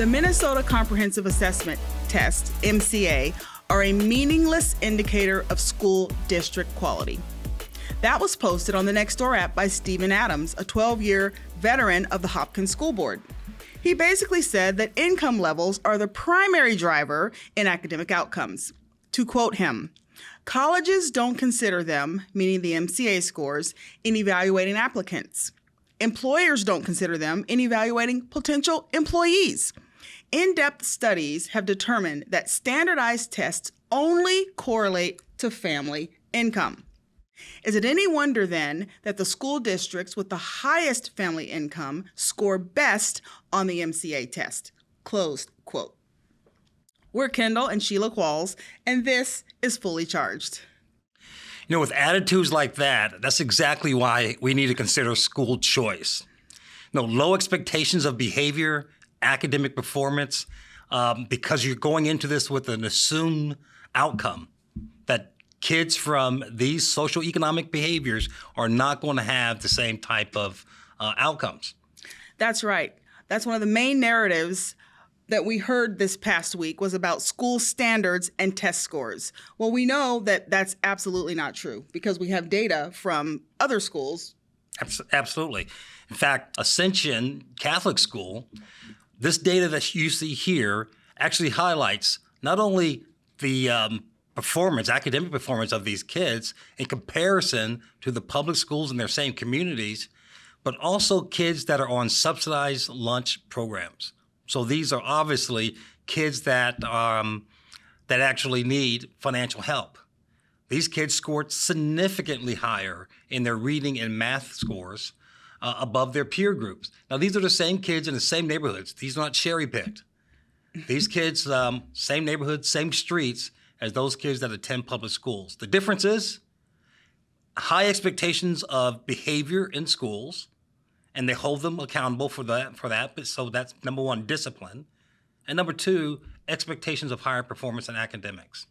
The Minnesota Comprehensive Assessment Test, MCA, are a meaningless indicator of school district quality. That was posted on the Nextdoor app by Stephen Adams, a 12-year veteran of the Hopkins School Board. He basically said that income levels are the primary driver in academic outcomes. To quote him, "Colleges don't consider them," meaning the MCA scores, in evaluating applicants. Employers don't consider them in evaluating potential employees. In-depth studies have determined that standardized tests only correlate to family income. Is it any wonder then that the school districts with the highest family income score best on the MCA test? Closed quote. We're Kendall and Sheila Qualls, and this is Fully Charged. You know, with attitudes like that, that's exactly why we need to consider school choice. You know, low expectations of behavior, academic performance, because you're going into this with an assumed outcome that kids from these socioeconomic behaviors are not going to have the same type of outcomes. That's right. That's one of the main narratives that we heard this past week was about school standards and test scores. Well, we know that that's absolutely not true because we have data from other schools. Absolutely. In fact, Ascension Catholic School, this data that you see here actually highlights not only the academic performance of these kids in comparison to the public schools in their same communities, but also kids that are on subsidized lunch programs. So these are obviously kids that actually need financial help. These kids scored significantly higher in their reading and math scores above their peer groups. Now, these are the same kids in the same neighborhoods. These are not cherry-picked. These kids, same neighborhoods, same streets as those kids that attend public schools. The difference is high expectations of behavior in schools, and they hold them accountable for that. So that's number one, discipline. And number two, expectations of higher performance in academics.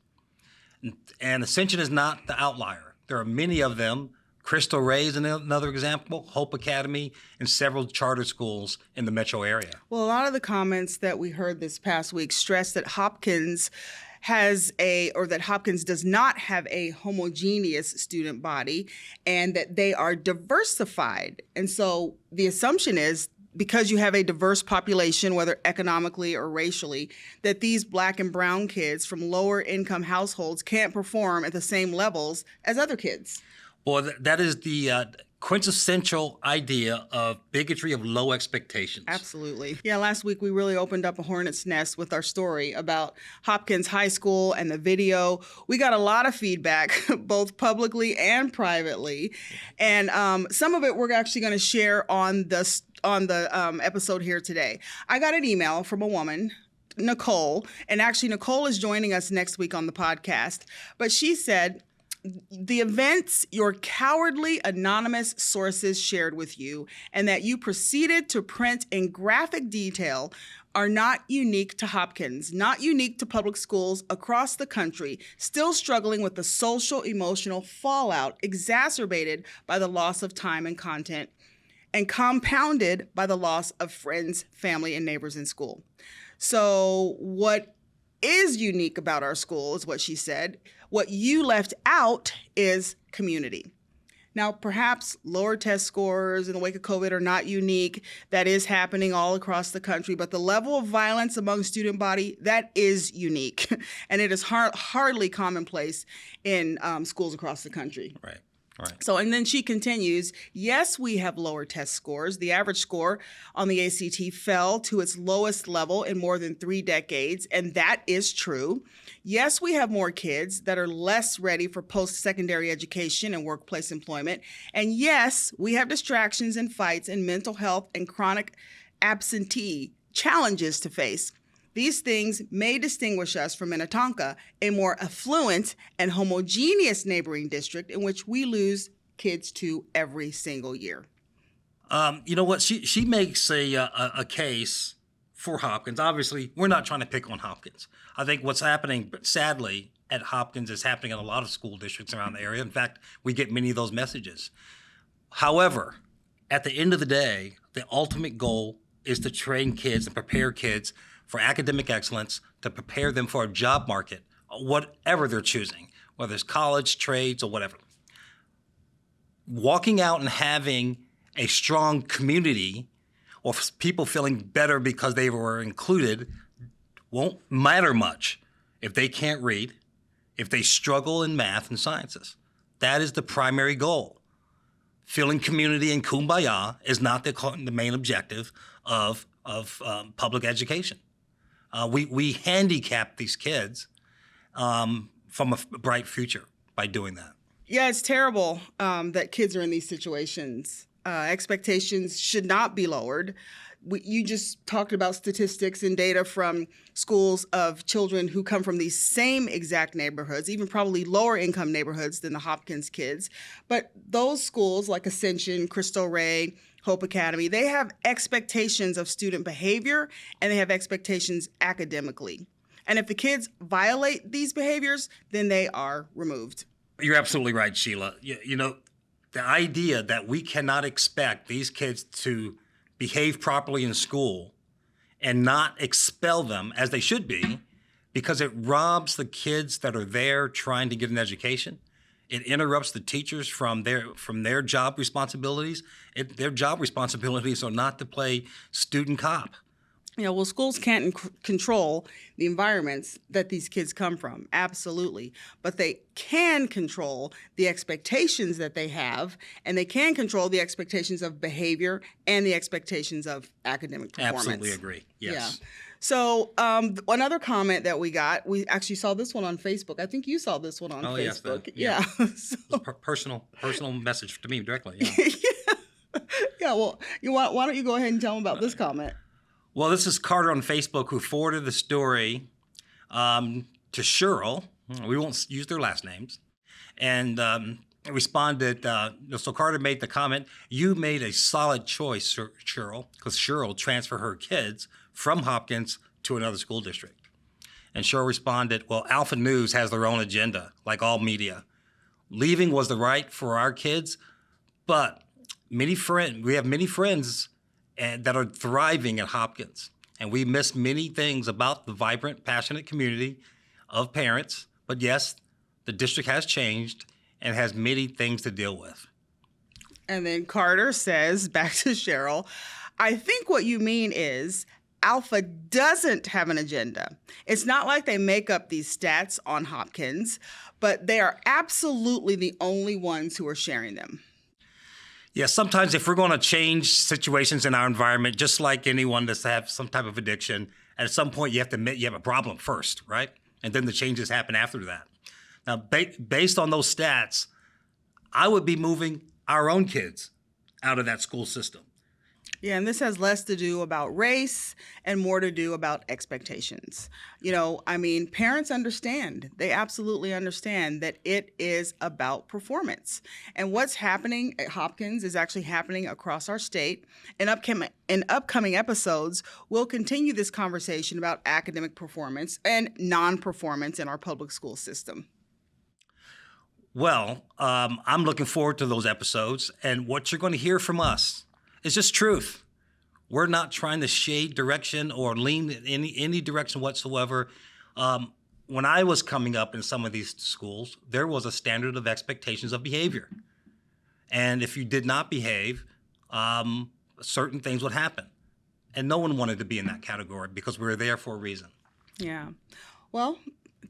And Ascension is not the outlier. There are many of them. Cristo Rey is another example, Hope Academy, and several charter schools in the metro area. Well, a lot of the comments that we heard this past week stress that Hopkins does not have a homogeneous student body and that they are diversified. And so the assumption is because you have a diverse population, whether economically or racially, that these Black and brown kids from lower income households can't perform at the same levels as other kids. Well, that is the quintessential idea of bigotry of low expectations. Absolutely. Yeah, last week we really opened up a hornet's nest with our story about Hopkins High School and the video. We got a lot of feedback, both publicly and privately. And some of it we're actually going to share on the episode here today. I got an email from a woman, Nicole, and actually Nicole is joining us next week on the podcast. But she said, the events your cowardly anonymous sources shared with you and that you proceeded to print in graphic detail are not unique to Hopkins, not unique to public schools across the country, still struggling with the social emotional fallout exacerbated by the loss of time and content and compounded by the loss of friends, family, and neighbors in school. So what is unique about our school is what she said. What you left out is community. Now, perhaps lower test scores in the wake of COVID are not unique. That is happening all across the country. But the level of violence among student body, that is unique. And it is hardly commonplace in schools across the country. Right. Right. So, and then she continues, yes, we have lower test scores. The average score on the ACT fell to its lowest level in more than 3 decades, and that is true. Yes, we have more kids that are less ready for post-secondary education and workplace employment. And yes, we have distractions and fights and mental health and chronic absentee challenges to face. These things may distinguish us from Minnetonka, a more affluent and homogeneous neighboring district in which we lose kids to every single year. You know what? She makes a case for Hopkins. Obviously, we're not trying to pick on Hopkins. I think what's happening, sadly, at Hopkins is happening in a lot of school districts around the area. In fact, we get many of those messages. However, at the end of the day, the ultimate goal is to train kids and prepare kids for academic excellence to prepare them for a job market, whatever they're choosing, whether it's college, trades, or whatever. Walking out and having a strong community or people feeling better because they were included won't matter much if they can't read, if they struggle in math and sciences. That is the primary goal. Feeling community and kumbaya is not the main objective of public education. We handicap these kids from a bright future by doing that. Yeah, it's terrible that kids are in these situations. Expectations should not be lowered. You just talked about statistics and data from schools of children who come from these same exact neighborhoods, even probably lower income neighborhoods than the Hopkins kids. But those schools like Ascension, Cristo Rey, Hope Academy, they have expectations of student behavior and they have expectations academically. And if the kids violate these behaviors, then they are removed. You're absolutely right, Sheila. You know, the idea that we cannot expect these kids to behave properly in school and not expel them as they should be, because it robs the kids that are there trying to get an education. It interrupts the teachers from their job responsibilities. Their job responsibilities are not to play student cop. Yeah, well, schools can't control the environments that these kids come from, absolutely. But they can control the expectations that they have, and they can control the expectations of behavior and the expectations of academic performance. Absolutely agree, yes. Yeah. So another comment that we got, we actually saw this one on Facebook. I think you saw this one on Facebook. Yes, yeah. So, personal message to me directly, yeah. Yeah, well, why don't you go ahead and tell them about this comment? Well, this is Carter on Facebook who forwarded the story to Cheryl. We won't use their last names. And responded, so Carter made the comment, "You made a solid choice, Cheryl," because Cheryl transferred her kids from Hopkins to another school district. And Cheryl responded, "Well, Alpha News has their own agenda, like all media. Leaving was the right for our kids, but we have many friends that are thriving at Hopkins. And we miss many things about the vibrant, passionate community of parents. But yes, the district has changed and has many things to deal with." And then Carter says, back to Cheryl, "I think what you mean is Alpha doesn't have an agenda. It's not like they make up these stats on Hopkins, but they are absolutely the only ones who are sharing them." Yeah, sometimes if we're going to change situations in our environment, just like anyone that's have some type of addiction, at some point you have to admit you have a problem first, right? And then the changes happen after that. Now, based on those stats, I would be moving our own kids out of that school system. Yeah, and this has less to do about race and more to do about expectations. You know, I mean, parents understand. They absolutely understand that it is about performance. And what's happening at Hopkins is actually happening across our state. In upcoming episodes, we'll continue this conversation about academic performance and non-performance in our public school system. Well, I'm looking forward to those episodes. And what you're going to hear from us, it's just truth. We're not trying to shade direction or lean in any direction whatsoever. When I was coming up in some of these schools, there was a standard of expectations of behavior. And if you did not behave, certain things would happen. And no one wanted to be in that category because we were there for a reason. Yeah. Well,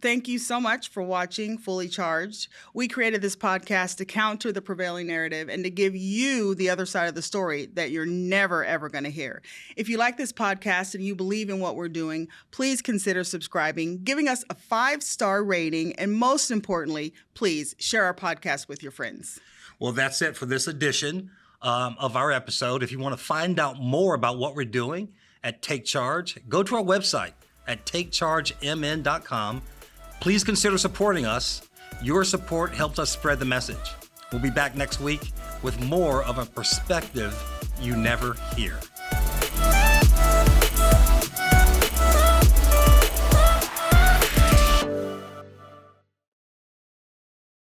thank you so much for watching Fully Charged. We created this podcast to counter the prevailing narrative and to give you the other side of the story that you're never, ever going to hear. If you like this podcast and you believe in what we're doing, please consider subscribing, giving us a 5-star rating, and most importantly, please share our podcast with your friends. Well, that's it for this edition of our episode. If you want to find out more about what we're doing at Take Charge, go to our website at takechargemn.com. Please consider supporting us. Your support helps us spread the message. We'll be back next week with more of a perspective you never hear.